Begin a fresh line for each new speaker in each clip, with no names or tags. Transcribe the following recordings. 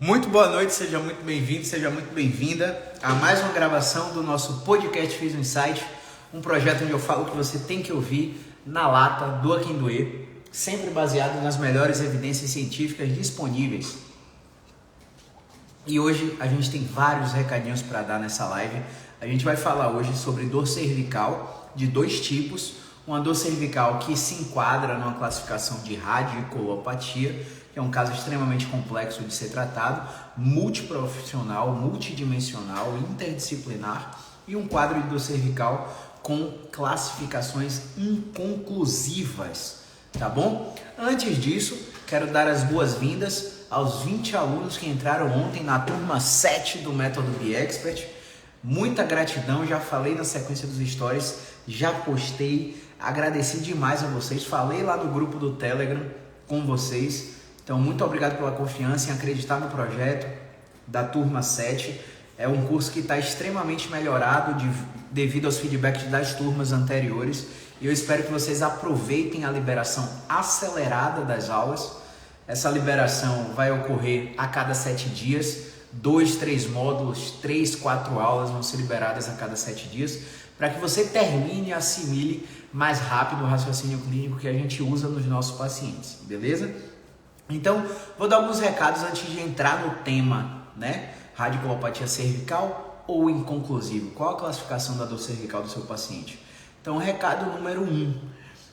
Muito boa noite, seja muito bem-vindo, seja muito bem-vinda a mais uma gravação do nosso podcast Fiz um Insight, um projeto onde eu falo que você tem que ouvir na lata, doa quem doer, sempre baseado nas melhores evidências científicas disponíveis. E hoje a gente tem vários recadinhos para dar nessa live. A gente vai falar hoje sobre dor cervical de dois tipos, uma dor cervical que se enquadra numa classificação de radiculopatia, que é um caso extremamente complexo de ser tratado, multiprofissional, multidimensional, interdisciplinar, e um quadro de dor cervical com classificações inconclusivas, tá bom? Antes disso, quero dar as boas-vindas aos 20 alunos que entraram ontem na turma 7 do Método BeExpert. Muita gratidão, já falei na sequência dos stories, já postei, agradeci demais a vocês, falei lá no grupo do Telegram com vocês. Então, muito obrigado pela confiança em acreditar no projeto da turma 7. É um curso que está extremamente melhorado devido aos feedbacks das turmas anteriores. E eu espero que vocês aproveitem a liberação acelerada das aulas. Essa liberação vai ocorrer a cada 7 dias. 2, 3 módulos, 3, 4 aulas vão ser liberadas a cada 7 dias, para que você termine e assimile mais rápido o raciocínio clínico que a gente usa nos nossos pacientes, beleza? Então, vou dar alguns recados antes de entrar no tema, né? Radiculopatia cervical ou inconclusivo? Qual a classificação da dor cervical do seu paciente? Então, recado número 1.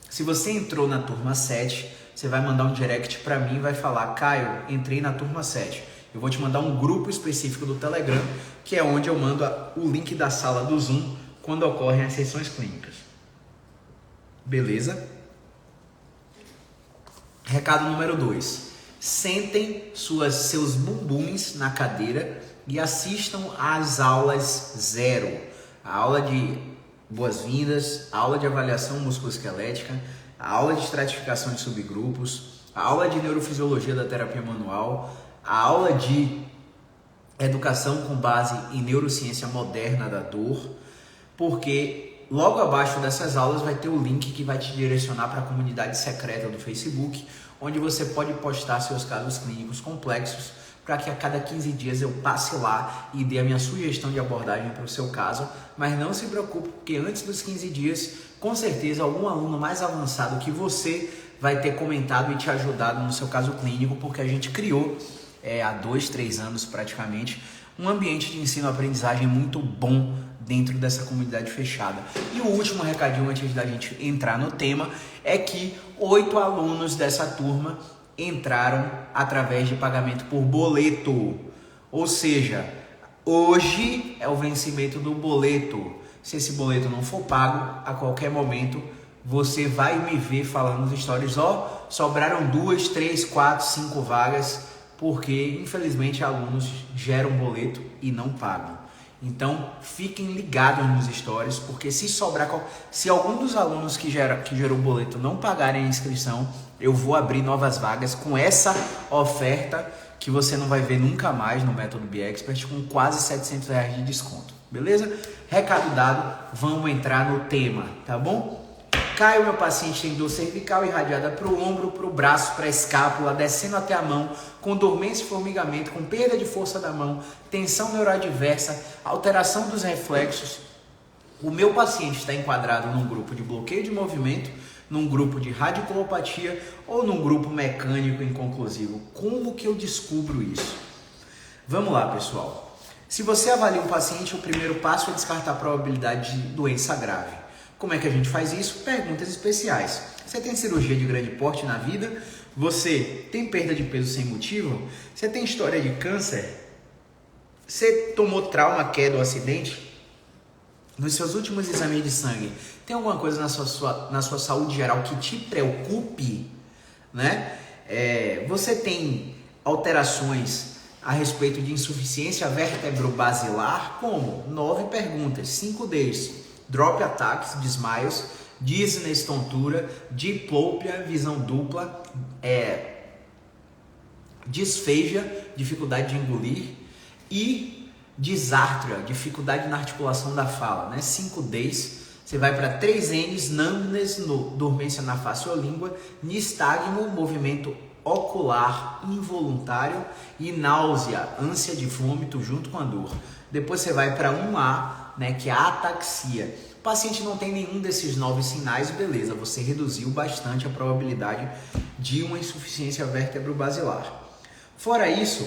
Se você entrou na turma 7, você vai mandar um direct para mim e vai falar: Caio, entrei na turma 7. Eu vou te mandar um grupo específico do Telegram, que é onde eu mando o link da sala do Zoom quando ocorrem as sessões clínicas. Beleza? Recado número 2. Sentem seus bumbuns na cadeira e assistam às aulas 0. A aula de boas-vindas, a aula de avaliação musculoesquelética, a aula de estratificação de subgrupos, a aula de neurofisiologia da terapia manual, a aula de educação com base em neurociência moderna da dor, porque logo abaixo dessas aulas vai ter o link que vai te direcionar para a comunidade secreta do Facebook, onde você pode postar seus casos clínicos complexos, para que a cada 15 dias eu passe lá e dê a minha sugestão de abordagem para o seu caso. Mas não se preocupe, porque antes dos 15 dias, com certeza algum aluno mais avançado que você vai ter comentado e te ajudado no seu caso clínico, porque a gente criou há 2, 3 anos praticamente um ambiente de ensino-aprendizagem muito bom dentro dessa comunidade fechada. E o último recadinho antes da gente entrar no tema é que 8 alunos dessa turma entraram através de pagamento por boleto. Ou seja, hoje é o vencimento do boleto. Se esse boleto não for pago, a qualquer momento você vai me ver falando nos stories: sobraram 2, 3, 4, 5 vagas, porque infelizmente alunos geram boleto e não pagam. Então fiquem ligados nos stories, porque se algum dos alunos que gerou o boleto não pagarem a inscrição, eu vou abrir novas vagas com essa oferta que você não vai ver nunca mais no Método BeExpert, com quase R$700 de desconto, beleza? Recado dado, vamos entrar no tema, tá bom? Caio, meu paciente tem dor cervical irradiada para o ombro, para o braço, para a escápula, descendo até a mão, com dormência e formigamento, com perda de força da mão, tensão neuroadversa, alteração dos reflexos. O meu paciente está enquadrado num grupo de bloqueio de movimento, num grupo de radiculopatia ou num grupo mecânico inconclusivo. Como que eu descubro isso? Vamos lá, pessoal. Se você avalia um paciente, o primeiro passo é descartar a probabilidade de doença grave. Como é que a gente faz isso? Perguntas especiais. Você tem cirurgia de grande porte na vida? Você tem perda de peso sem motivo? Você tem história de câncer? Você tomou trauma, queda ou acidente? Nos seus últimos exames de sangue, tem alguma coisa na sua saúde geral que te preocupe? Né? Você tem alterações a respeito de insuficiência vertebrobasilar? Como? 9 perguntas, 5 deles. Drop ataques, desmaios, dizziness, tontura, diplopia, visão dupla, disfagia, dificuldade de engolir, e dysarthria, dificuldade na articulação da fala, né? 5 Ds. Você vai para 3 Ns, numbness, dormência na face ou língua, nistagmo, movimento ocular involuntário e náusea, ânsia de vômito junto com a dor. Depois você vai para 1A, né, que é a ataxia. O paciente não tem nenhum desses 9 sinais, beleza, você reduziu bastante a probabilidade de uma insuficiência vértebro-basilar. Fora isso,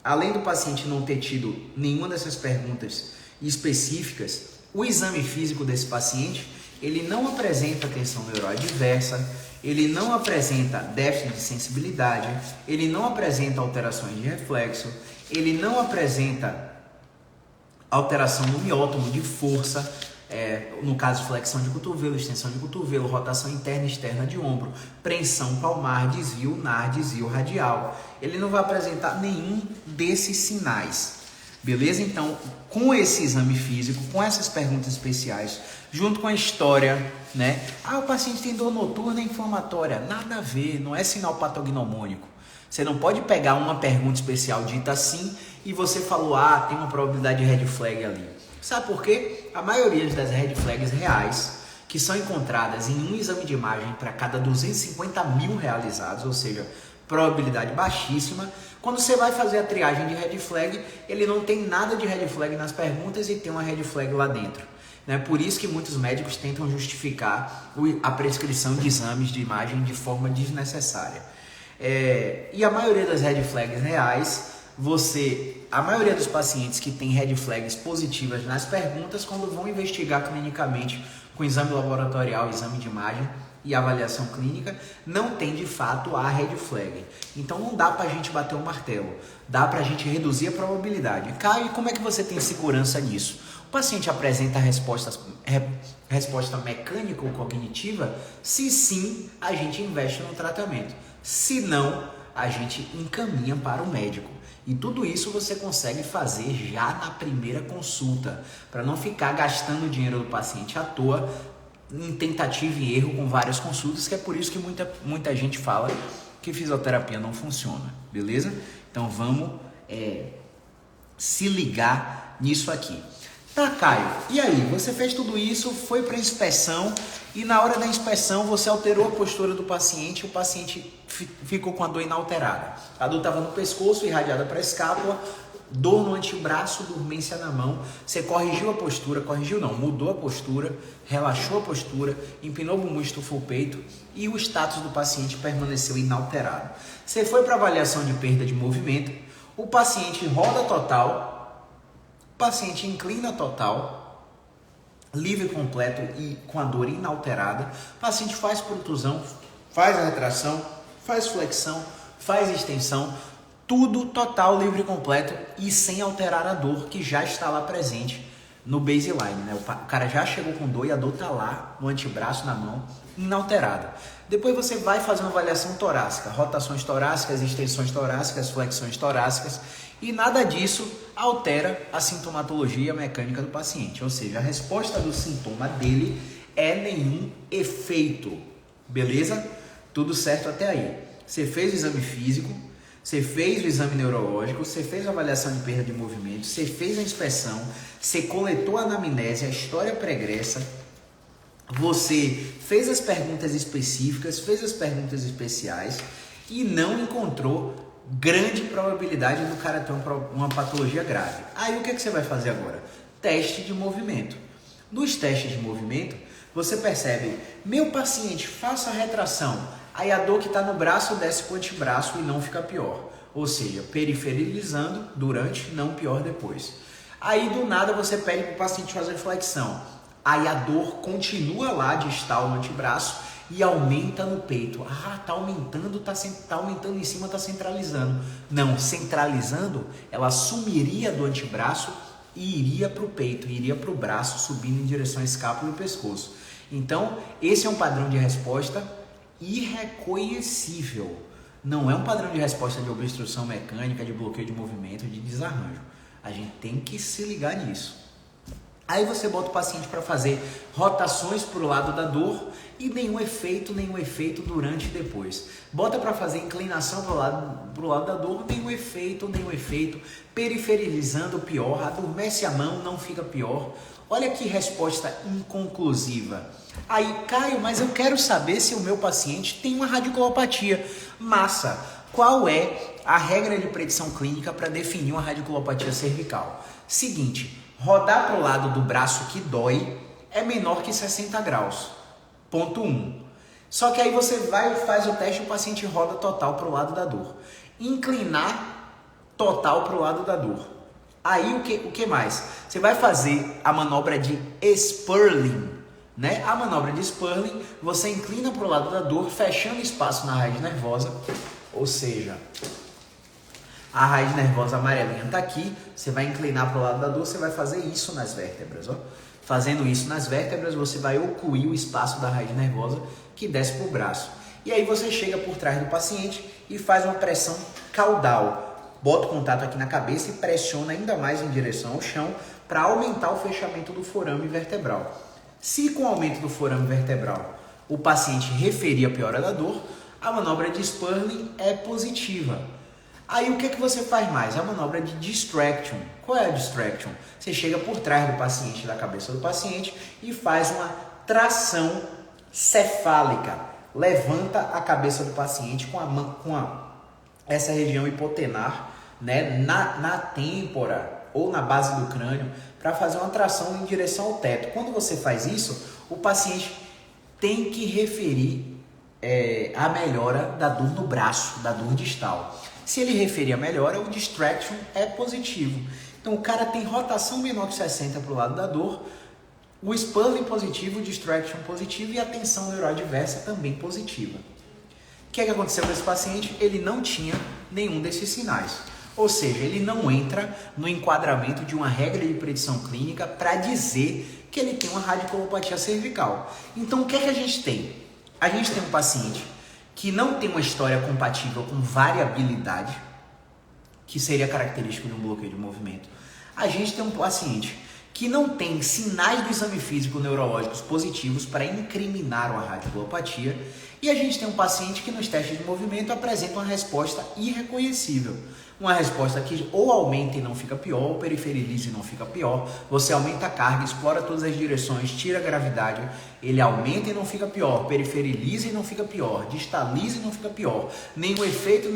além do paciente não ter tido nenhuma dessas perguntas específicas, o exame físico desse paciente, ele não apresenta tensão neuroadversa, ele não apresenta déficit de sensibilidade, ele não apresenta alterações de reflexo, ele não apresenta alteração no miótomo de força, no caso flexão de cotovelo, extensão de cotovelo, rotação interna e externa de ombro, preensão palmar, desvio ulnar, desvio radial. Ele não vai apresentar nenhum desses sinais, beleza? Então, com esse exame físico, com essas perguntas especiais, junto com a história, né? O paciente tem dor noturna e inflamatória, nada a ver, não é sinal patognomônico. Você não pode pegar uma pergunta especial dita assim e você falou, tem uma probabilidade de red flag ali. Sabe por quê? A maioria das red flags reais, que são encontradas em um exame de imagem para cada 250 mil realizados, ou seja, probabilidade baixíssima, quando você vai fazer a triagem de red flag, ele não tem nada de red flag nas perguntas e tem uma red flag lá dentro. Por isso que muitos médicos tentam justificar a prescrição de exames de imagem de forma desnecessária. E a maioria das red flags reais, a maioria dos pacientes que tem red flags positivas nas perguntas, quando vão investigar clinicamente com exame laboratorial, exame de imagem e avaliação clínica, não tem de fato a red flag. Então não dá pra gente bater o martelo, dá pra gente reduzir a probabilidade. Caio, como é que você tem segurança nisso? O paciente apresenta resposta mecânica ou cognitiva? Se sim, a gente investe no tratamento. Se não, a gente encaminha para o médico. E tudo isso você consegue fazer já na primeira consulta, para não ficar gastando o dinheiro do paciente à toa em tentativa e erro com várias consultas, que é por isso que muita gente fala que fisioterapia não funciona, beleza? Então vamos se ligar nisso aqui. Tá, Caio, e aí? Você fez tudo isso, foi para a inspeção e na hora da inspeção você alterou a postura do paciente, o paciente ficou com a dor inalterada. A dor estava no pescoço, irradiada para a escápula, dor no antebraço, dormência na mão. Você corrigiu a postura, mudou a postura, relaxou a postura, empinou o bumbum, estufou o peito e o status do paciente permaneceu inalterado. Você foi para avaliação de perda de movimento, o paciente roda total, o paciente inclina total, livre completo e com a dor inalterada. O paciente faz protusão, faz a retração, faz flexão, faz extensão, tudo total, livre completo e sem alterar a dor que já está lá presente no baseline, né? O cara já chegou com dor e a dor está lá no antebraço, na mão, inalterada. Depois você vai fazer uma avaliação torácica, rotações torácicas, extensões torácicas, flexões torácicas, e nada disso altera a sintomatologia mecânica do paciente, ou seja, a resposta do sintoma dele é nenhum efeito, beleza? Tudo certo até aí. Você fez o exame físico, você fez o exame neurológico, você fez a avaliação de perda de movimento, você fez a inspeção, você coletou a anamnese, a história pregressa, você fez as perguntas específicas, fez as perguntas especiais e não encontrou grande probabilidade do cara ter uma patologia grave. Aí o que você vai fazer agora? Teste de movimento. Nos testes de movimento, você percebe, meu paciente, faça a retração, aí a dor que está no braço desce para o antebraço e não fica pior. Ou seja, periferizando durante, não pior depois. Aí do nada você pede para o paciente fazer flexão. Aí a dor continua lá distal no antebraço e aumenta no peito. Tá aumentando, tá aumentando em cima, tá centralizando. Não, centralizando, ela sumiria do antebraço e iria para o peito, iria para o braço, subindo em direção à escápula e pescoço. Então, esse é um padrão de resposta irreconhecível. Não é um padrão de resposta de obstrução mecânica, de bloqueio de movimento, de desarranjo. A gente tem que se ligar nisso. Aí você bota o paciente para fazer rotações para o lado da dor e nenhum efeito durante e depois. Bota para fazer inclinação para o lado da dor, nenhum efeito, periferizando pior, adormece a mão, não fica pior. Olha que resposta inconclusiva. Aí, Caio, mas eu quero saber se o meu paciente tem uma radiculopatia. Massa, qual é a regra de predição clínica para definir uma radiculopatia cervical? Seguinte, rodar para o lado do braço que dói é menor que 60 graus. Ponto 1. Só que aí você vai e faz o teste e o paciente roda total para o lado da dor. Inclinar total para o lado da dor. Aí o que mais? Você vai fazer a manobra de Sperling, né? A manobra de Sperling, você inclina para o lado da dor, fechando espaço na raiz nervosa, ou seja, a raiz nervosa amarelinha está aqui, você vai inclinar para o lado da dor, você vai fazer isso nas vértebras, ó. Fazendo isso nas vértebras, você vai ocluir o espaço da raiz nervosa que desce para o braço. E aí você chega por trás do paciente e faz uma pressão caudal. Bota o contato aqui na cabeça e pressiona ainda mais em direção ao chão para aumentar o fechamento do forame vertebral. Se com o aumento do forame vertebral o paciente referir a piora da dor, a manobra de Sperling é positiva. Aí o que você faz mais? A manobra de distraction. Qual é a distraction? Você chega por trás do paciente, da cabeça do paciente e faz uma tração cefálica. Levanta a cabeça do paciente com essa região hipotenar, né, na têmpora ou na base do crânio, para fazer uma tração em direção ao teto. Quando você faz isso, o paciente tem que referir a melhora da dor no braço, da dor distal. Se ele referir a melhora, o distraction é positivo. Então o cara tem rotação menor que 60 para o lado da dor, o Sperling positivo, o distraction positivo e a tensão neuroadversa também positiva. O que aconteceu com esse paciente? Ele não tinha nenhum desses sinais. Ou seja, ele não entra no enquadramento de uma regra de predição clínica para dizer que ele tem uma radiculopatia cervical. Então o que a gente tem? A gente tem um paciente que não tem uma história compatível com variabilidade, que seria característico de um bloqueio de movimento. A gente tem um paciente que não tem sinais do exame físico neurológicos positivos para incriminar uma radiculopatia, e a gente tem um paciente que nos testes de movimento apresenta uma resposta irreconhecível. Uma resposta que ou aumenta e não fica pior, ou periferiliza e não fica pior. Você aumenta a carga, explora todas as direções, tira a gravidade, ele aumenta e não fica pior, periferiliza e não fica pior, distaliza e não fica pior. Nenhum efeito,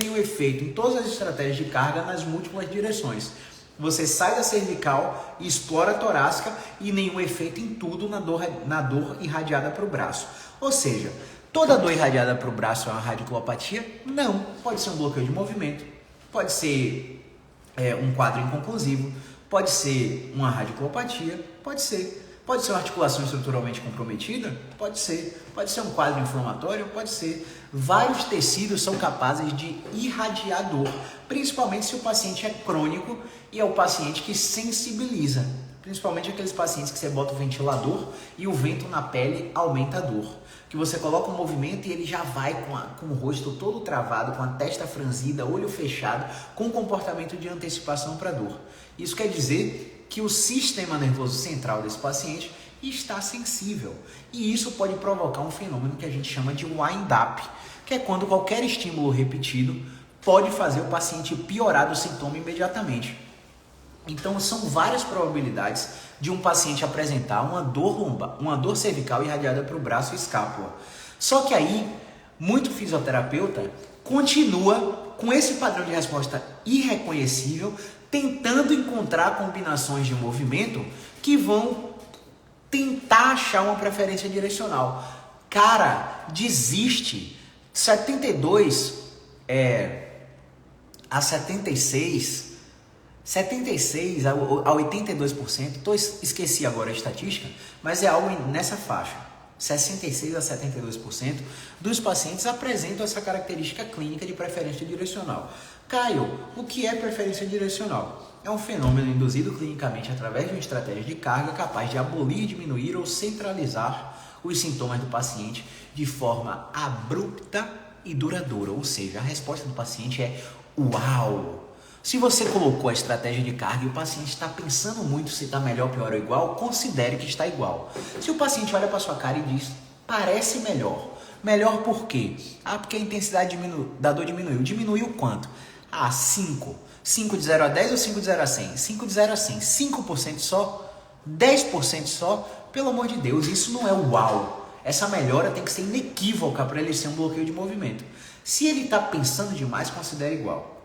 em todas as estratégias de carga nas múltiplas direções. Você sai da cervical e explora a torácica e nenhum efeito em tudo na dor irradiada para o braço. Ou seja, toda dor irradiada para o braço é uma radiculopatia? Não. Pode ser um bloqueio de movimento, pode ser um quadro inconclusivo, pode ser uma radiculopatia, pode ser uma articulação estruturalmente comprometida, pode ser um quadro inflamatório, pode ser. Vários tecidos são capazes de irradiar dor, principalmente se o paciente é crônico e é o paciente que sensibiliza, principalmente aqueles pacientes que você bota o ventilador e o vento na pele aumenta a dor, que você coloca um movimento e ele já vai com o rosto todo travado, com a testa franzida, olho fechado, com comportamento de antecipação para dor. Isso quer dizer que o sistema nervoso central desse paciente está sensível, e isso pode provocar um fenômeno que a gente chama de wind-up, que é quando qualquer estímulo repetido pode fazer o paciente piorar do sintoma imediatamente. Então são várias probabilidades de um paciente apresentar uma dor lombar, uma dor cervical irradiada para o braço e escápula. Só que aí, muito fisioterapeuta continua com esse padrão de resposta irreconhecível, tentando encontrar combinações de movimento que vão tentar achar uma preferência direcional. Cara, desiste. 72 a 76 a 82%, esqueci agora a estatística, mas é algo nessa faixa. 66 a 72% dos pacientes apresentam essa característica clínica de preferência direcional. Caio, o que é preferência direcional? É um fenômeno induzido clinicamente através de uma estratégia de carga capaz de abolir, diminuir ou centralizar os sintomas do paciente de forma abrupta e duradoura. Ou seja, a resposta do paciente é uau! Se você colocou a estratégia de carga e o paciente está pensando muito se está melhor, pior ou igual, considere que está igual. Se o paciente olha para sua cara e diz, parece melhor. Melhor por quê? Porque a intensidade da dor diminuiu. Diminuiu quanto? 5. 5 de 0 a 10 ou 5 de 0 a 100? 5 de 0 a 100. 5% só? 10% só? Pelo amor de Deus, isso não é uau. Essa melhora tem que ser inequívoca para ele ser um bloqueio de movimento. Se ele está pensando demais, considere igual.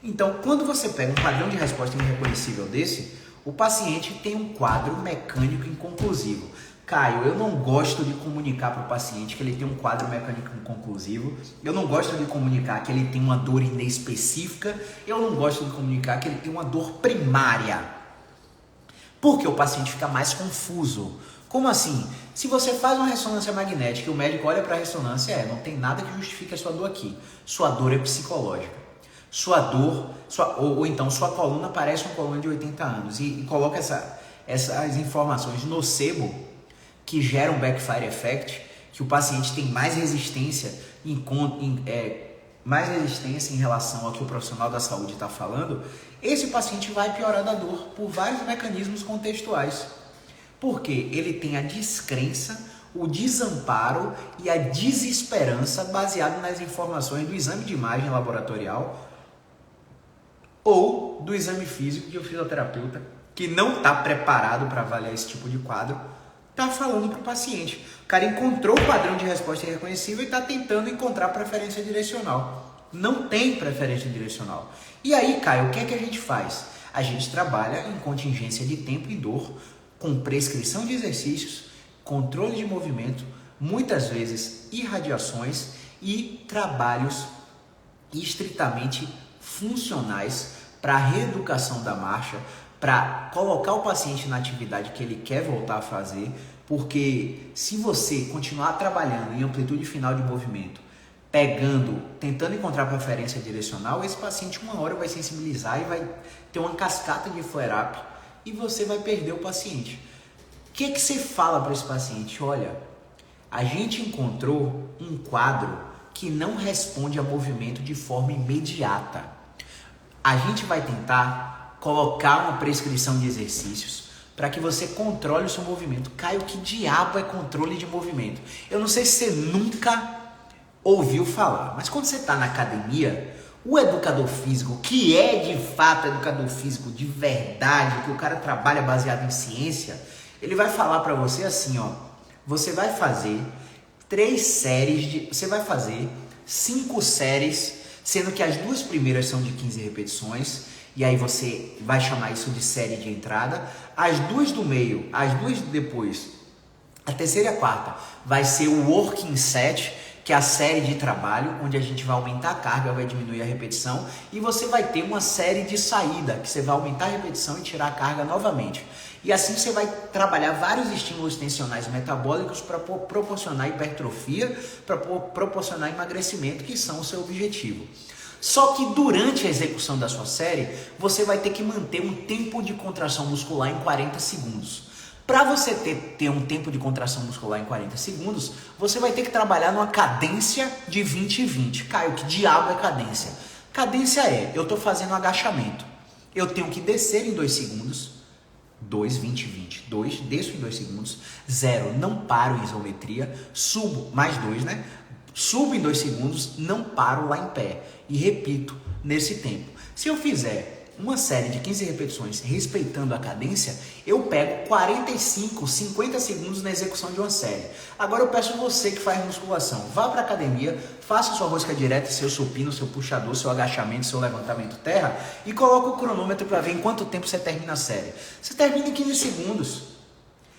Então, quando você pega um padrão de resposta irreconhecível desse, o paciente tem um quadro mecânico inconclusivo. Caio, eu não gosto de comunicar para o paciente que ele tem um quadro mecânico inconclusivo, eu não gosto de comunicar que ele tem uma dor inespecífica, eu não gosto de comunicar que ele tem uma dor primária, porque o paciente fica mais confuso. Como assim? Se você faz uma ressonância magnética e o médico olha para a ressonância, não tem nada que justifique a sua dor aqui, sua dor é psicológica. Sua dor, ou então sua coluna parece uma coluna de 80 anos e coloca essas informações no sebo que gera um backfire effect, que o paciente tem mais resistência em relação ao que o profissional da saúde está falando, esse paciente vai piorar da dor por vários mecanismos contextuais. Porque ele tem a descrença, o desamparo e a desesperança baseado nas informações do exame de imagem laboratorial ou do exame físico que o fisioterapeuta, que não está preparado para avaliar esse tipo de quadro, está falando para o paciente. O cara encontrou o padrão de resposta irreconhecível e está tentando encontrar preferência direcional. Não tem preferência direcional. E aí, Caio, o que é que a gente faz? A gente trabalha em contingência de tempo e dor, com prescrição de exercícios, controle de movimento, muitas vezes irradiações e trabalhos estritamente funcionais para a reeducação da marcha, para colocar o paciente na atividade que ele quer voltar a fazer, porque se você continuar trabalhando em amplitude final de movimento, tentando encontrar preferência direcional, esse paciente uma hora vai sensibilizar e vai ter uma cascata de flare-up e você vai perder o paciente. O que você fala para esse paciente? Olha, a gente encontrou um quadro que não responde a movimento de forma imediata. A gente vai tentar colocar uma prescrição de exercícios para que você controle o seu movimento. Caio, que diabo é controle de movimento? Eu não sei se você nunca ouviu falar, mas quando você está na academia, o educador físico, que é de fato educador físico de verdade, que o cara trabalha baseado em ciência, ele vai falar para você assim, você vai fazer 5 séries, sendo que as 2 primeiras são de 15 repetições, e aí você vai chamar isso de série de entrada. As 2 do meio, as 2 depois, a terceira e a quarta, vai ser o working set, que é a série de trabalho, onde a gente vai aumentar a carga, vai diminuir a repetição, e você vai ter uma série de saída, que você vai aumentar a repetição e tirar a carga novamente. E assim você vai trabalhar vários estímulos tensionais metabólicos para proporcionar hipertrofia, para proporcionar emagrecimento, que são o seu objetivo. Só que durante a execução da sua série, você vai ter que manter um tempo de contração muscular em 40 segundos. Para você ter um tempo de contração muscular em 40 segundos, você vai ter que trabalhar numa cadência de 20 e 20. Caio, que diabo é cadência? Cadência eu estou fazendo um agachamento. Eu tenho que descer em 2 segundos. 2, 20, 20. 2, desço em 2 segundos. 0, não paro em isometria. Subo, mais 2, né? Subo em 2 segundos, não paro lá em pé. E repito nesse tempo. Se eu fizer uma série de 15 repetições respeitando a cadência, eu pego 45, 50 segundos na execução de uma série. Agora eu peço você que faz musculação, vá para a academia, faça sua rosca direta, seu supino, seu puxador, seu agachamento, seu levantamento terra e coloca o cronômetro para ver em quanto tempo você termina a série. Você termina em 15 segundos.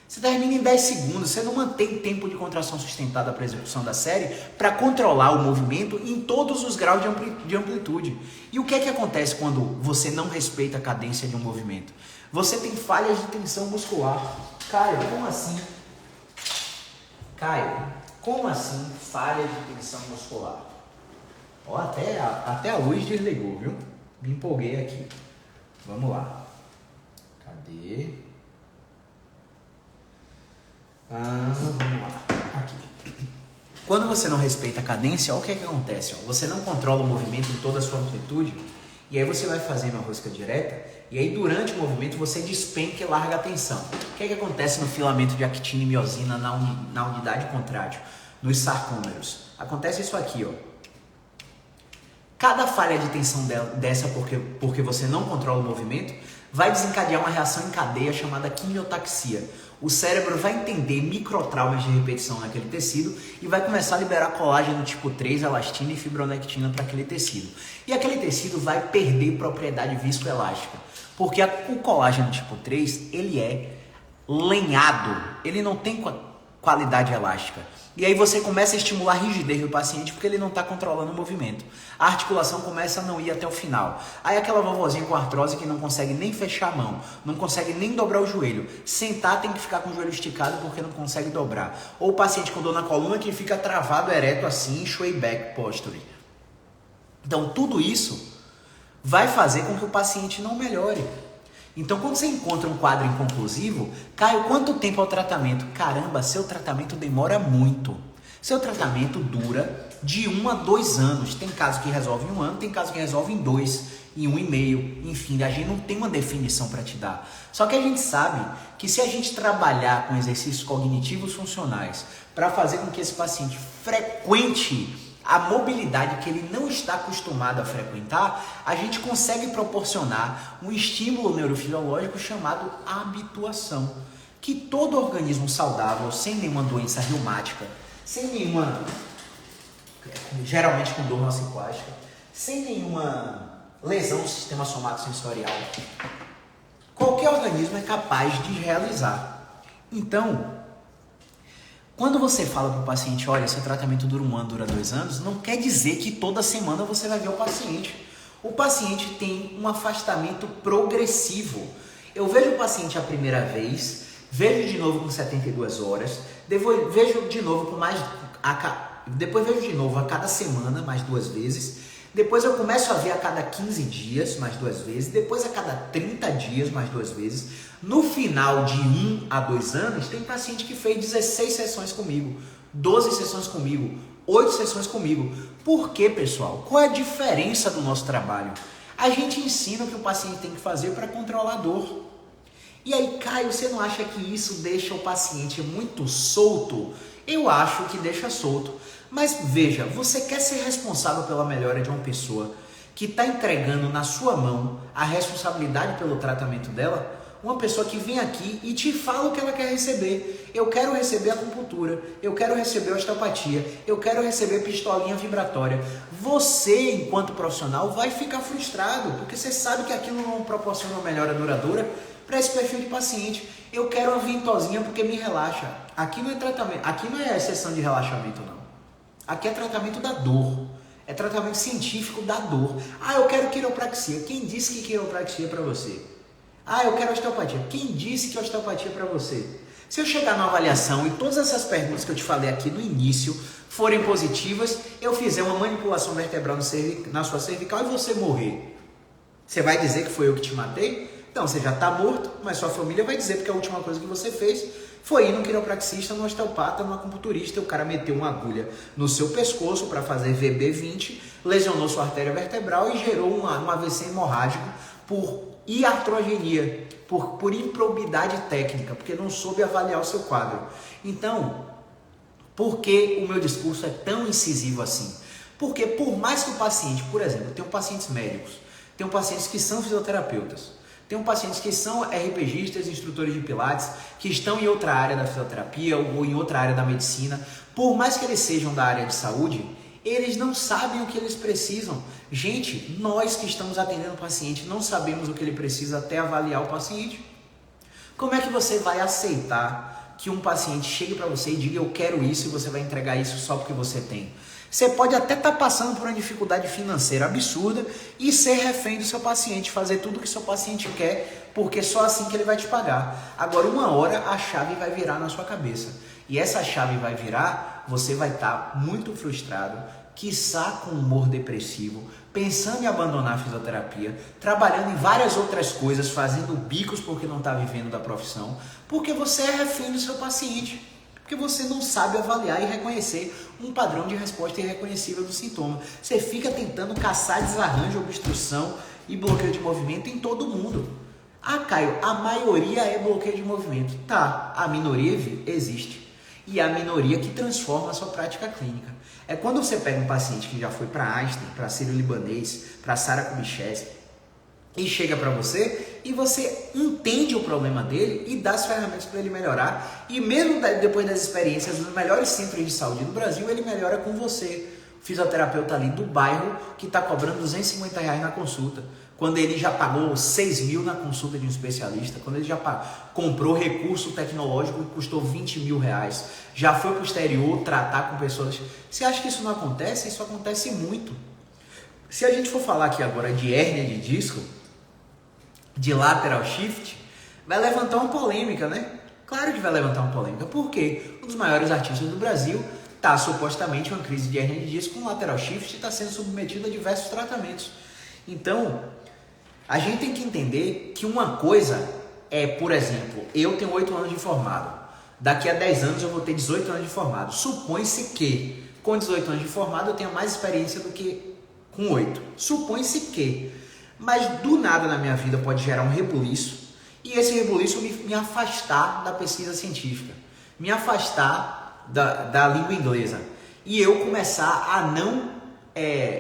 Você termina em 10 segundos, você não mantém tempo de contração sustentada para a execução da série para controlar o movimento em todos os graus de amplitude. E o que é que acontece quando você não respeita a cadência de um movimento? Você tem falhas de tensão muscular. Caio, como assim? Caio, como assim falha de tensão muscular? Ó, até a luz desligou, viu? Me empolguei aqui. Vamos lá. Cadê? Vamos lá. Aqui. Quando você não respeita a cadência, olha o que é que acontece. Você não controla o movimento em toda a sua amplitude E aí você vai fazendo a rosca direta, e aí durante o movimento você despenca e larga a tensão. O que é que acontece no filamento de actina e miosina na unidade contrátil, nos sarcômeros? Acontece isso aqui, ó. Cada falha de tensão dessa porque você não controla o movimento, vai desencadear uma reação em cadeia chamada quimiotaxia. O cérebro vai entender microtraumas de repetição naquele tecido e vai começar a liberar colágeno tipo 3, elastina e fibronectina para aquele tecido. E aquele tecido vai perder propriedade viscoelástica, porque o colágeno tipo 3, ele é lenhado, ele não tem qualidade elástica. E aí você começa a estimular a rigidez do paciente porque ele não está controlando o movimento. A articulação começa a não ir até o final. Aí aquela vovozinha com artrose que não consegue nem fechar a mão, não consegue nem dobrar o joelho. Sentar tem que ficar com o joelho esticado porque não consegue dobrar. Ou o paciente com dor na coluna que fica travado ereto assim, sway back posture. Então tudo isso vai fazer com que o paciente não melhore. Então, quando você encontra um quadro inconclusivo, Caio, quanto tempo é o tratamento? Caramba, seu tratamento demora muito. Seu tratamento dura de 1 a 2 anos. Tem caso que resolve em 1 ano, tem caso que resolve em 2, em 1,5. Enfim, a gente não tem uma definição para te dar. Só que a gente sabe que se a gente trabalhar com exercícios cognitivos funcionais para fazer com que esse paciente frequente a mobilidade que ele não está acostumado a frequentar, a gente consegue proporcionar um estímulo neurofisiológico chamado habituação, que todo organismo saudável, sem nenhuma doença reumática, sem nenhuma, geralmente com dor nociplástica, sem nenhuma lesão do sistema somatosensorial, qualquer organismo é capaz de realizar. Então, quando você fala para o paciente, olha, seu tratamento dura 1 ano, dura 2 anos, não quer dizer que toda semana você vai ver o paciente. O paciente tem um afastamento progressivo. Eu vejo o paciente a primeira vez, vejo de novo com 72 horas, depois vejo de novo depois vejo de novo a cada semana, mais 2 vezes. Depois eu começo a ver a cada 15 dias, mais 2 vezes. Depois a cada 30 dias, mais 2 vezes. No final de 1 a 2 anos, tem paciente que fez 16 sessões comigo, 12 sessões comigo, 8 sessões comigo. Por quê, pessoal? Qual é a diferença do nosso trabalho? A gente ensina o que o paciente tem que fazer para controlar a dor. E aí, Caio, você não acha que isso deixa o paciente muito solto? Eu acho que deixa solto. Mas veja, você quer ser responsável pela melhora de uma pessoa que está entregando na sua mão a responsabilidade pelo tratamento dela? Uma pessoa que vem aqui e te fala o que ela quer receber. Eu quero receber acupuntura, eu quero receber osteopatia, eu quero receber pistolinha vibratória. Você, enquanto profissional, vai ficar frustrado, porque você sabe que aquilo não proporciona uma melhora duradoura para esse perfil de paciente. Eu quero uma ventosinha porque me relaxa. Aqui não é tratamento, aqui não é sessão de relaxamento, não. Aqui é tratamento da dor. É tratamento científico da dor. Ah, eu quero quiropraxia. Quem disse que quiropraxia é para você? Ah, eu quero osteopatia. Quem disse que osteopatia é para você? Se eu chegar na avaliação e todas essas perguntas que eu te falei aqui no início forem positivas, eu fizer uma manipulação vertebral na sua cervical e você morrer, você vai dizer que foi eu que te matei? Então, você já está morto, mas sua família vai dizer porque a última coisa que você fez foi ir no quiropraxista, no osteopata, no acupunturista, e o cara meteu uma agulha no seu pescoço para fazer VB20, lesionou sua artéria vertebral e gerou um AVC hemorrágico por iatrogenia, por improbidade técnica, porque não soube avaliar o seu quadro. Então, por que o meu discurso é tão incisivo assim? Porque por mais que o paciente, por exemplo, tem pacientes médicos, tem pacientes que são fisioterapeutas, tem pacientes que são RPGistas, instrutores de pilates, que estão em outra área da fisioterapia ou em outra área da medicina. Por mais que eles sejam da área de saúde, eles não sabem o que eles precisam. Gente, nós que estamos atendendo o paciente não sabemos o que ele precisa até avaliar o paciente. Como é que você vai aceitar que um paciente chegue para você e diga eu quero isso e você vai entregar isso só porque você tem? Você pode até estar passando por uma dificuldade financeira absurda e ser refém do seu paciente, fazer tudo o que seu paciente quer, porque só assim que ele vai te pagar. Agora, uma hora a chave vai virar na sua cabeça. E essa chave vai virar, você vai estar muito frustrado, quiçá com humor depressivo, pensando em abandonar a fisioterapia, trabalhando em várias outras coisas, fazendo bicos porque não está vivendo da profissão, porque você é refém do seu paciente. Porque você não sabe avaliar e reconhecer um padrão de resposta irreconhecível do sintoma. Você fica tentando caçar desarranjo, obstrução e bloqueio de movimento em todo mundo. Ah, Caio, a maioria é bloqueio de movimento. Tá, a minoria existe. E é a minoria que transforma a sua prática clínica. É quando você pega um paciente que já foi para Einstein, para Sírio-Libanês, para Sara Kubitschek, e chega para você e você entende o problema dele e dá as ferramentas para ele melhorar. E mesmo depois das experiências dos melhores centros de saúde do Brasil, ele melhora com você. O fisioterapeuta ali do bairro que está cobrando R$250 na consulta. Quando ele já pagou 6 mil na consulta de um especialista, quando ele já comprou recurso tecnológico que custou 20 mil reais, já foi para o exterior tratar com pessoas. Você acha que isso não acontece? Isso acontece muito. Se a gente for falar aqui agora de hérnia de disco, de lateral shift, vai levantar uma polêmica, né? Claro que vai levantar uma polêmica. Por quê? Um dos maiores artistas do Brasil está supostamente uma crise de hérnia de disco com lateral shift e está sendo submetido a diversos tratamentos. Então, a gente tem que entender que uma coisa é, por exemplo, eu tenho 8 anos de formado. Daqui a 10 anos eu vou ter 18 anos de formado. Supõe-se que com 18 anos de formado eu tenha mais experiência do que com 8. Supõe-se que. Mas do nada na minha vida pode gerar um rebuliço e esse rebuliço me afastar da pesquisa científica, me afastar da língua inglesa e eu começar a não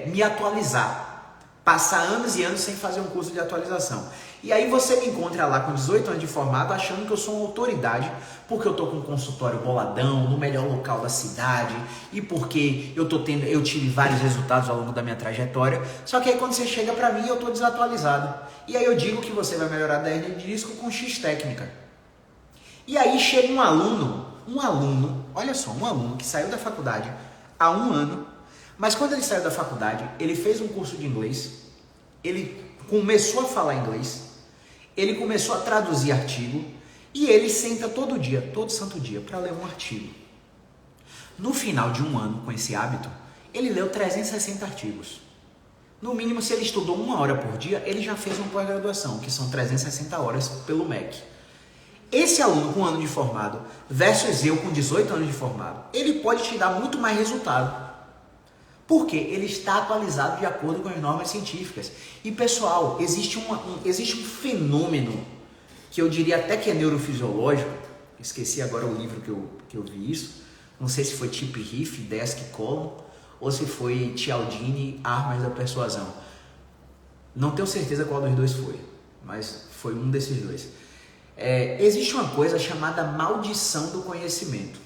me atualizar, passar anos e anos sem fazer um curso de atualização. E aí você me encontra lá com 18 anos de formado achando que eu sou uma autoridade porque eu tô com um consultório boladão, no melhor local da cidade e porque eu tive vários resultados ao longo da minha trajetória. Só que aí quando você chega pra mim eu tô desatualizado. E aí eu digo que você vai melhorar da hernia de disco com X técnica. E aí chega um aluno, olha só, um aluno que saiu da faculdade há 1 ano, mas quando ele saiu da faculdade, ele fez um curso de inglês, ele começou a falar inglês, ele começou a traduzir artigo e ele senta todo dia, todo santo dia, para ler um artigo. No final de 1 ano com esse hábito, ele leu 360 artigos. No mínimo, se ele estudou 1 hora por dia, ele já fez uma pós-graduação, que são 360 horas pelo MEC. Esse aluno com 1 ano de formado versus eu com 18 anos de formado, ele pode te dar muito mais resultado. Porque ele está atualizado de acordo com as normas científicas. E pessoal, existe um fenômeno que eu diria até que é neurofisiológico. Esqueci agora o livro que eu vi isso. Não sei se foi Chip Heath, Desk Column, ou se foi Cialdini, Armas da Persuasão. Não tenho certeza qual dos dois foi, mas foi um desses dois. Existe uma coisa chamada maldição do conhecimento.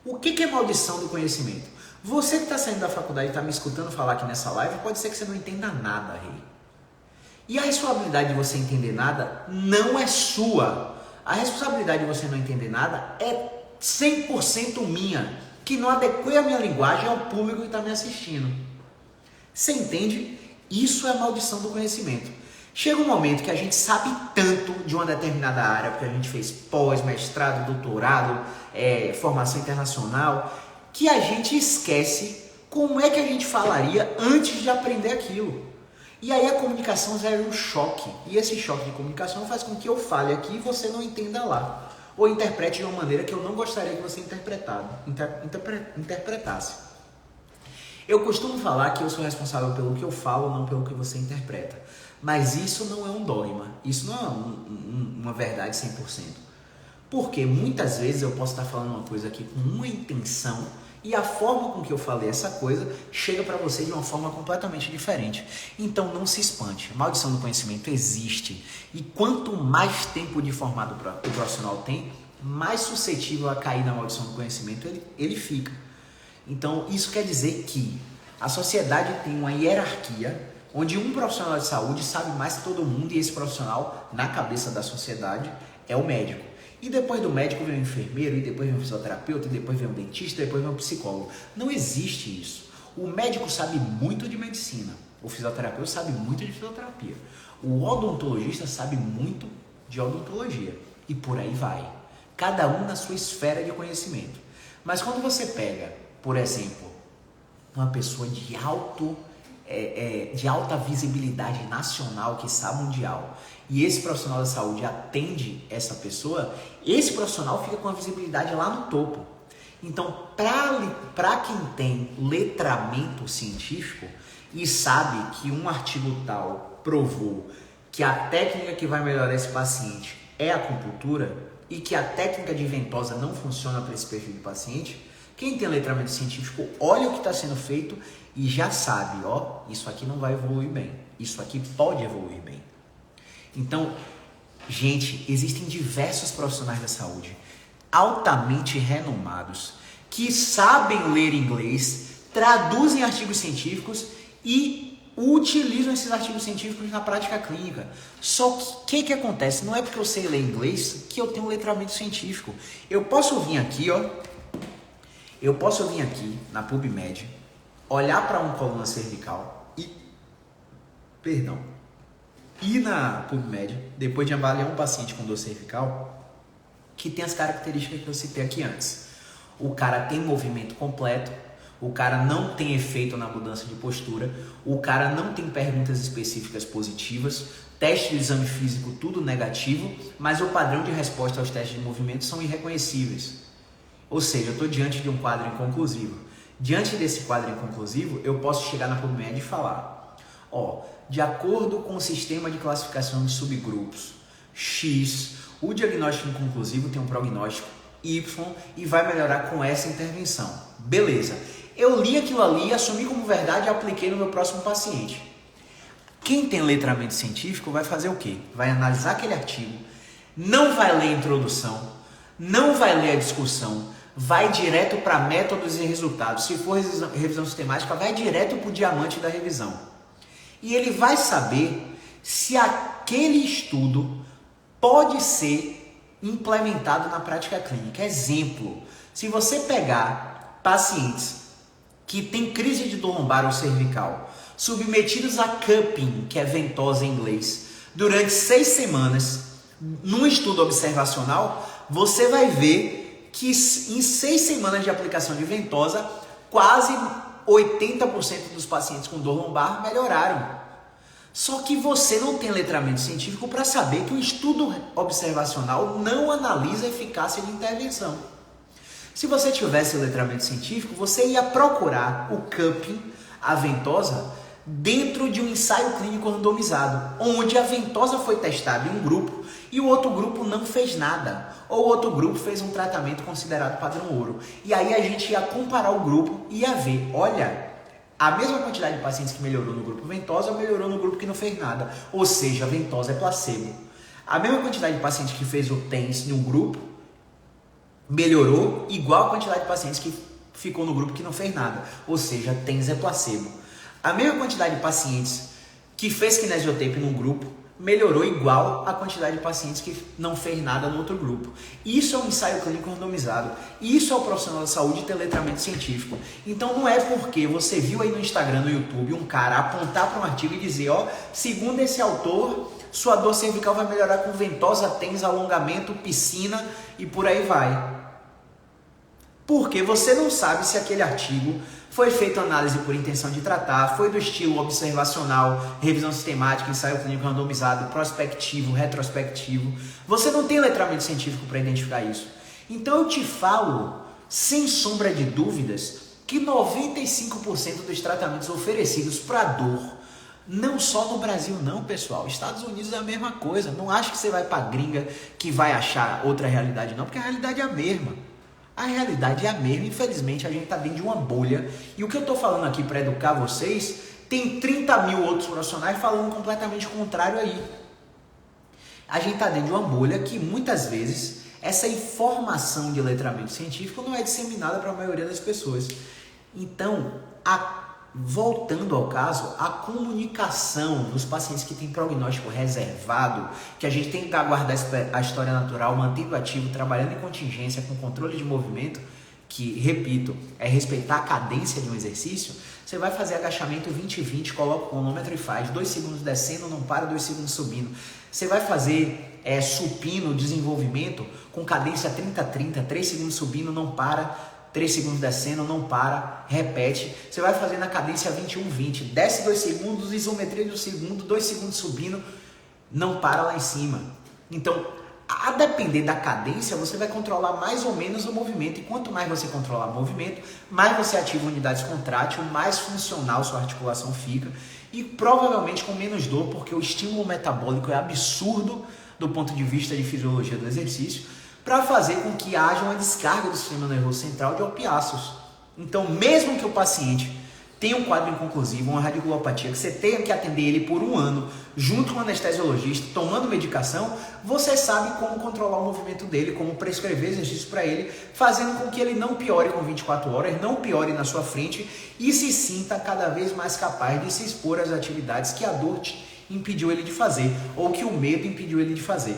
O que é maldição do conhecimento? Você que está saindo da faculdade e está me escutando falar aqui nessa live, pode ser que você não entenda nada, rei. E a responsabilidade de você entender nada não é sua. A responsabilidade de você não entender nada é 100% minha, que não adequei a minha linguagem ao público que está me assistindo. Você entende? Isso é a maldição do conhecimento. Chega um momento que a gente sabe tanto de uma determinada área, porque a gente fez pós, mestrado, doutorado, formação internacional, que a gente esquece como é que a gente falaria antes de aprender aquilo. E aí a comunicação gera um choque. E esse choque de comunicação faz com que eu fale aqui e você não entenda lá. Ou interprete de uma maneira que eu não gostaria que você interpretasse. Eu costumo falar que eu sou responsável pelo que eu falo, não pelo que você interpreta. Mas isso não é um dogma. Isso não é uma verdade 100%. Porque muitas vezes eu posso estar falando uma coisa aqui com uma intenção e a forma com que eu falei essa coisa chega para você de uma forma completamente diferente. Então não se espante, a maldição do conhecimento existe. E quanto mais tempo de formado o profissional tem, mais suscetível a cair na maldição do conhecimento ele fica. Então isso quer dizer que a sociedade tem uma hierarquia onde um profissional de saúde sabe mais que todo mundo e esse profissional, na cabeça da sociedade, é o médico. E depois do médico vem o enfermeiro, e depois vem o fisioterapeuta, e depois vem o dentista, e depois vem o psicólogo. Não existe isso. O médico sabe muito de medicina, o fisioterapeuta sabe muito de fisioterapia, o odontologista sabe muito de odontologia, e por aí vai. Cada um na sua esfera de conhecimento. Mas quando você pega, por exemplo, uma pessoa de alta visibilidade nacional, quiçá mundial, e esse profissional da saúde atende essa pessoa, esse profissional fica com a visibilidade lá no topo. Então, para quem tem letramento científico e sabe que um artigo tal provou que a técnica que vai melhorar esse paciente é a acupuntura e que a técnica de ventosa não funciona para esse perfil de paciente, quem tem letramento científico olha o que está sendo feito e já sabe, ó, isso aqui não vai evoluir bem, isso aqui pode evoluir bem. Então, gente, existem diversos profissionais da saúde altamente renomados que sabem ler inglês, traduzem artigos científicos e utilizam esses artigos científicos na prática clínica. Só que o que acontece? Não é porque eu sei ler inglês que eu tenho um letramento científico. Eu posso vir aqui, ó, na PubMed, olhar para uma coluna cervical e na PubMed, depois de avaliar um paciente com dor cervical, que tem as características que eu citei aqui antes. O cara tem movimento completo, o cara não tem efeito na mudança de postura, o cara não tem perguntas específicas positivas, teste de exame físico tudo negativo, mas o padrão de resposta aos testes de movimento são irreconhecíveis. Ou seja, eu estou diante de um quadro inconclusivo. Diante desse quadro inconclusivo, eu posso chegar na PubMed e falar, ó, de acordo com o sistema de classificação de subgrupos X, o diagnóstico inconclusivo tem um prognóstico Y e vai melhorar com essa intervenção. Beleza. Eu li aquilo ali, assumi como verdade e apliquei no meu próximo paciente. Quem tem letramento científico vai fazer o quê? Vai analisar aquele artigo, não vai ler a introdução, não vai ler a discussão, vai direto para métodos e resultados. Se for revisão sistemática, vai direto para o diamante da revisão. E ele vai saber se aquele estudo pode ser implementado na prática clínica. Exemplo, se você pegar pacientes que têm crise de dor lombar ou cervical, submetidos a cupping, que é ventosa em inglês, durante 6 semanas, num estudo observacional, você vai ver que em 6 semanas de aplicação de ventosa, quase 80% dos pacientes com dor lombar melhoraram. Só que você não tem letramento científico para saber que o estudo observacional não analisa a eficácia de intervenção. Se você tivesse letramento científico, você ia procurar o cupping, a ventosa, dentro de um ensaio clínico randomizado, onde a ventosa foi testada em um grupo e o outro grupo não fez nada, ou o outro grupo fez um tratamento considerado padrão ouro. E aí a gente ia comparar o grupo e ia ver, olha, a mesma quantidade de pacientes que melhorou no grupo ventosa melhorou no grupo que não fez nada, ou seja, a ventosa é placebo. A mesma quantidade de pacientes que fez o TENS em um grupo melhorou igual a quantidade de pacientes que ficou no grupo que não fez nada, ou seja, TENS é placebo. A mesma quantidade de pacientes que fez kinesiotape num grupo melhorou igual a quantidade de pacientes que não fez nada no outro grupo. Isso é um ensaio clínico randomizado. Isso é o profissional da saúde ter letramento científico. Então não é porque você viu aí no Instagram, no YouTube, um cara apontar para um artigo e dizer, ó, segundo esse autor, sua dor cervical vai melhorar com ventosa, TENS, alongamento, piscina e por aí vai. Porque você não sabe se aquele artigo foi feito análise por intenção de tratar, foi do estilo observacional, revisão sistemática, ensaio clínico randomizado, prospectivo, retrospectivo. Você não tem letramento científico para identificar isso. Então eu te falo, sem sombra de dúvidas, que 95% dos tratamentos oferecidos para dor, não só no Brasil não, pessoal, Estados Unidos é a mesma coisa. Não acho que você vai para gringa que vai achar outra realidade não, porque a realidade é a mesma. A realidade é a mesma, infelizmente a gente está dentro de uma bolha e o que eu estou falando aqui para educar vocês, tem 30 mil outros profissionais falando completamente contrário aí. A gente está dentro de uma bolha que muitas vezes essa informação de letramento científico não é disseminada para a maioria das pessoas. Então, voltando ao caso, a comunicação dos pacientes que têm prognóstico reservado, que a gente tem que aguardar a história natural, mantendo ativo, trabalhando em contingência, com controle de movimento, que, repito, é respeitar a cadência de um exercício, você vai fazer agachamento 20-20, coloca o cronômetro e faz 2 segundos descendo, não para, 2 segundos subindo. Você vai fazer supino, desenvolvimento, com cadência 30-30, 3 segundos subindo, não para, 3 segundos descendo, não para, repete. Você vai fazer na cadência 21-20, desce 2 segundos, isometria de 1 segundo, 2 segundos subindo, não para lá em cima. Então, a depender da cadência, você vai controlar mais ou menos o movimento. E quanto mais você controlar o movimento, mais você ativa unidades contrátil, mais funcional sua articulação fica. e provavelmente com menos dor, porque o estímulo metabólico é absurdo do ponto de vista de fisiologia do exercício, para fazer com que haja uma descarga do sistema nervoso central de opiáceos. Então, mesmo que o paciente tenha um quadro inconclusivo, uma radiculopatia, que você tenha que atender ele por 1 ano, junto com o anestesiologista, tomando medicação, você sabe como controlar o movimento dele, como prescrever exercícios para ele, fazendo com que ele não piore com 24 horas, não piore na sua frente e se sinta cada vez mais capaz de se expor às atividades que a dor impediu ele de fazer, ou que o medo impediu ele de fazer.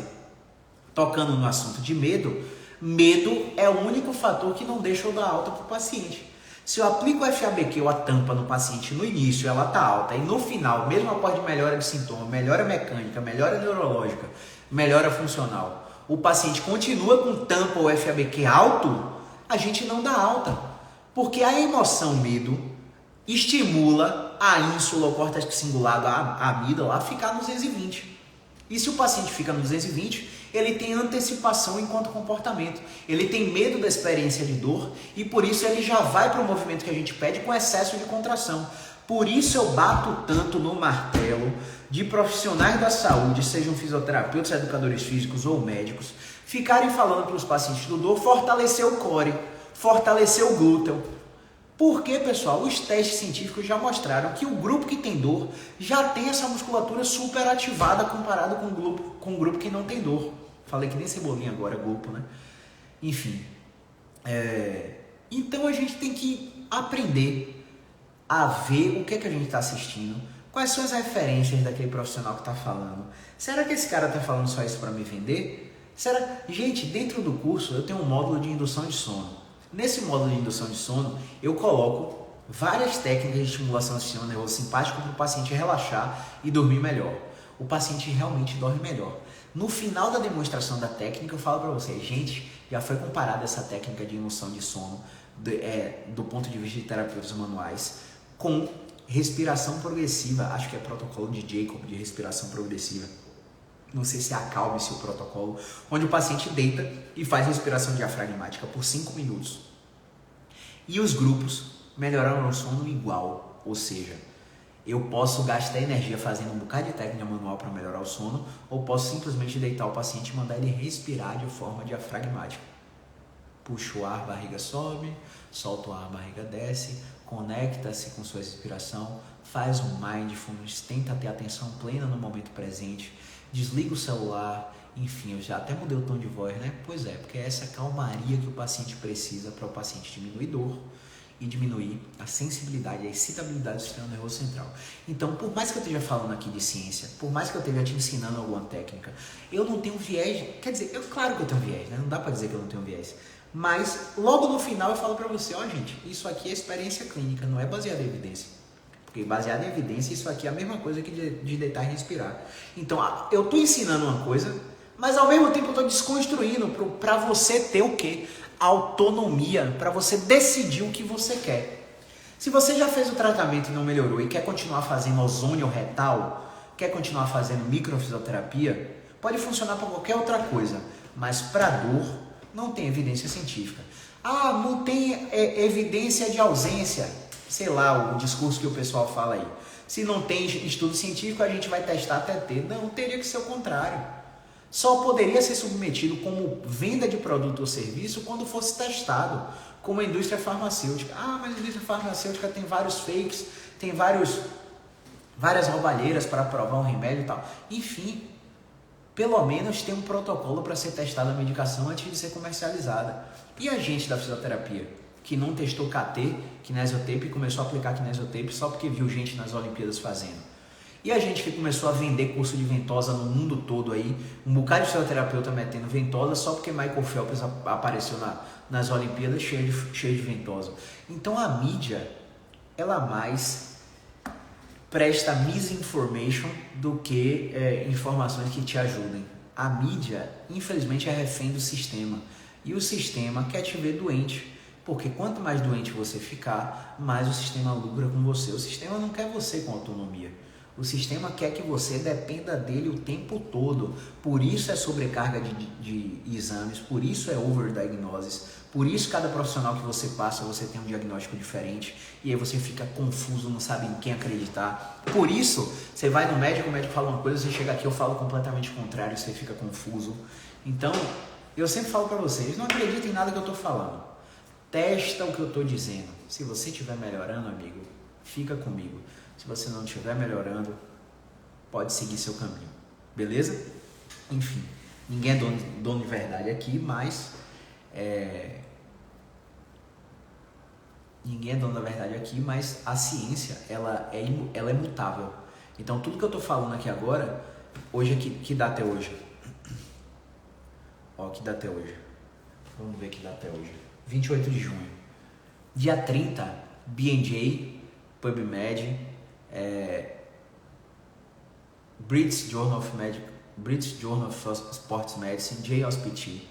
Tocando no assunto de medo, medo é o único fator que não deixa eu dar alta para o paciente. Se eu aplico o FABQ ou a tampa no paciente no início, ela está alta, e no final, mesmo após melhora de sintoma, melhora mecânica, melhora neurológica, melhora funcional, o paciente continua com tampa ou FABQ alto, a gente não dá alta. Porque a emoção medo estimula a ínsula, o córtex cingulado, a amígdala, a ficar no 220. E se o paciente fica no 220, ele tem antecipação enquanto comportamento. Ele tem medo da experiência de dor e por isso ele já vai para o movimento que a gente pede com excesso de contração. Por isso eu bato tanto no martelo de profissionais da saúde, sejam fisioterapeutas, educadores físicos ou médicos, ficarem falando para os pacientes do dor fortalecer o core, fortalecer o glúteo. Porque, pessoal, os testes científicos já mostraram que o grupo que tem dor já tem essa musculatura super ativada comparado com o grupo que não tem dor. Falei que nem cebolinha agora, grupo, né? Enfim. Então a gente tem que aprender a ver o que é que a gente está assistindo, quais são as referências daquele profissional que está falando. Será que esse cara está falando só isso para me vender? Gente, dentro do curso eu tenho um módulo de indução de sono. Nesse módulo de indução de sono, eu coloco várias técnicas de estimulação do sistema nervoso simpático para o paciente relaxar e dormir melhor. O paciente realmente dorme melhor. No final da demonstração da técnica, eu falo para vocês, gente, já foi comparada essa técnica de indução de sono do ponto de vista de terapeutas manuais com respiração progressiva, acho que é protocolo de Jacob de respiração progressiva. Não sei se é Acalme-se o protocolo, onde o paciente deita e faz respiração diafragmática por 5 minutos. E os grupos melhoraram o sono igual, ou seja, eu posso gastar energia fazendo um bocado de técnica manual para melhorar o sono, ou posso simplesmente deitar o paciente e mandar ele respirar de forma diafragmática. Puxa o ar, barriga sobe, solta o ar, barriga desce, conecta-se com sua respiração, faz um mindfulness, tenta ter atenção plena no momento presente, desliga o celular, enfim, eu já até mudei o tom de voz, né? Pois é, porque é essa calmaria que o paciente precisa para o paciente diminuir dor e diminuir a sensibilidade, a excitabilidade do sistema nervoso central. Então, por mais que eu esteja falando aqui de ciência, por mais que eu esteja te ensinando alguma técnica, eu não tenho viés, quer dizer, claro que eu tenho viés, né? Não dá para dizer que eu não tenho viés, mas logo no final eu falo para você, gente, isso aqui é experiência clínica, não é baseado em evidência. Porque baseado em evidência, isso aqui é a mesma coisa que de deitar e respirar. Então, eu estou ensinando uma coisa, mas ao mesmo tempo eu estou desconstruindo para você ter o quê? Autonomia, para você decidir o que você quer. Se você já fez o tratamento e não melhorou e quer continuar fazendo ozônio retal, quer continuar fazendo microfisioterapia, pode funcionar para qualquer outra coisa, mas para dor não tem evidência científica. Não tem evidência de ausência, sei lá, o discurso que o pessoal fala aí. Se não tem estudo científico, a gente vai testar até ter. Não, teria que ser o contrário. Só poderia ser submetido como venda de produto ou serviço quando fosse testado, como a indústria farmacêutica. Mas a indústria farmacêutica tem vários fakes, tem várias roubalheiras para provar um remédio e tal. Enfim, pelo menos tem um protocolo para ser testada a medicação antes de ser comercializada. E a gente da fisioterapia, que não testou KT, kinesiotape, e começou a aplicar kinesiotape só porque viu gente nas Olimpíadas fazendo. E a gente que começou a vender curso de ventosa no mundo todo aí, um bocado de fisioterapeuta metendo ventosa só porque Michael Phelps apareceu nas Olimpíadas cheio de ventosa. Então a mídia, ela mais presta misinformation do que informações que te ajudem. A mídia, infelizmente, é refém do sistema. E o sistema quer te ver doente. Porque quanto mais doente você ficar, mais o sistema lucra com você. O sistema não quer você com autonomia. O sistema quer que você dependa dele o tempo todo. Por isso é sobrecarga de exames, por isso é overdiagnosis, por isso cada profissional que você passa, você tem um diagnóstico diferente e aí você fica confuso, não sabe em quem acreditar. Por isso, você vai no médico, o médico fala uma coisa, você chega aqui, eu falo completamente o contrário, você fica confuso. Então, eu sempre falo para vocês, não acreditem em nada que eu estou falando. Testa o que eu estou dizendo. Se você estiver melhorando, amigo, fica comigo. Se você não estiver melhorando, pode seguir seu caminho. Beleza? Enfim, ninguém é dono de verdade aqui, mas... Ninguém é dono da verdade aqui, mas a ciência, ela é mutável. Então, tudo que eu estou falando aqui agora, hoje aqui, que data é hoje? Ó, que data é hoje? Vamos ver que data é hoje. 28 de junho. Dia 30, B&J, PubMed, British Journal of Sports Medicine, JOSPT,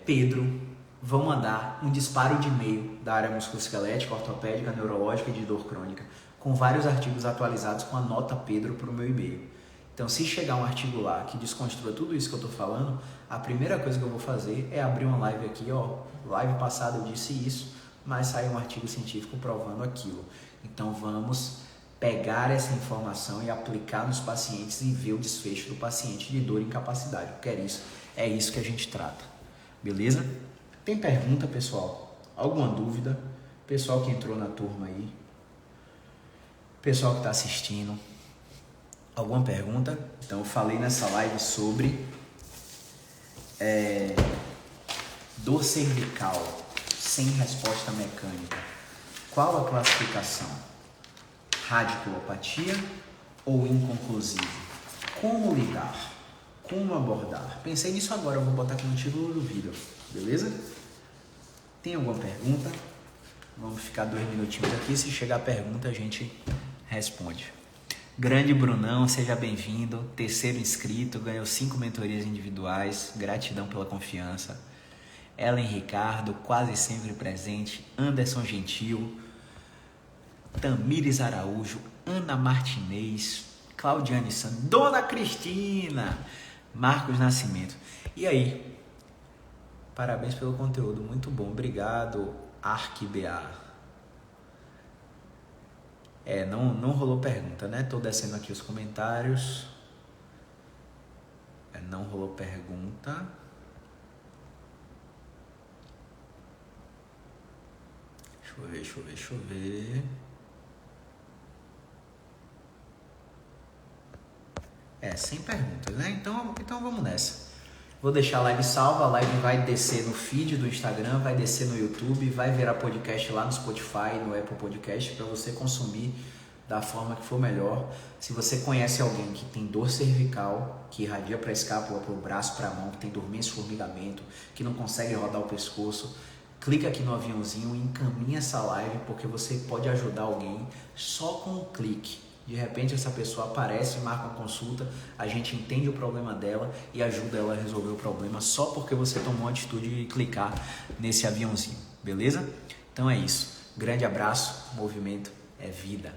Pedro, vão mandar um disparo de e-mail da área musculoesquelética, ortopédica, neurológica e de dor crônica, com vários artigos atualizados com a nota Pedro para o meu e-mail. Então, se chegar um artigo lá que desconstrua tudo isso que eu estou falando, a primeira coisa que eu vou fazer é abrir uma live aqui, ó, live passada eu disse isso, mas saiu um artigo científico provando aquilo. Então, vamos pegar essa informação e aplicar nos pacientes e ver o desfecho do paciente de dor e incapacidade, porque é isso que a gente trata. Beleza? Tem pergunta, pessoal? Alguma dúvida? Pessoal que entrou na turma aí? Pessoal que está assistindo? Alguma pergunta? Então, eu falei nessa live sobre dor cervical sem resposta mecânica. Qual a classificação? Radiculopatia ou inconclusivo? Como lidar? Como abordar? Pensei nisso agora, eu vou botar aqui no título do vídeo, beleza? Tem alguma pergunta? Vamos ficar 2 minutinhos aqui, se chegar a pergunta a gente responde. Grande Brunão, seja bem-vindo, terceiro inscrito, ganhou 5 mentorias individuais, gratidão pela confiança. Ellen Ricardo, quase sempre presente, Anderson Gentil, Tamires Araújo, Ana Martinez, Claudiane Santos, Dona Cristina, Marcos Nascimento. E aí? Parabéns pelo conteúdo, muito bom, obrigado, ArcBA. Não rolou pergunta, né? Tô descendo aqui os comentários. Não rolou pergunta. Deixa eu ver. Sem perguntas, né? Então vamos nessa. Vou deixar a live salva, a live vai descer no feed do Instagram, vai descer no YouTube, vai virar podcast lá no Spotify, no Apple Podcast, para você consumir da forma que for melhor. Se você conhece alguém que tem dor cervical, que irradia para a escápula, para o braço, para a mão, que tem dormência, formigamento, que não consegue rodar o pescoço, clica aqui no aviãozinho e encaminha essa live, porque você pode ajudar alguém só com um clique. De repente essa pessoa aparece, marca uma consulta, a gente entende o problema dela e ajuda ela a resolver o problema só porque você tomou a atitude de clicar nesse aviãozinho, beleza? Então é isso. Grande abraço, movimento é vida.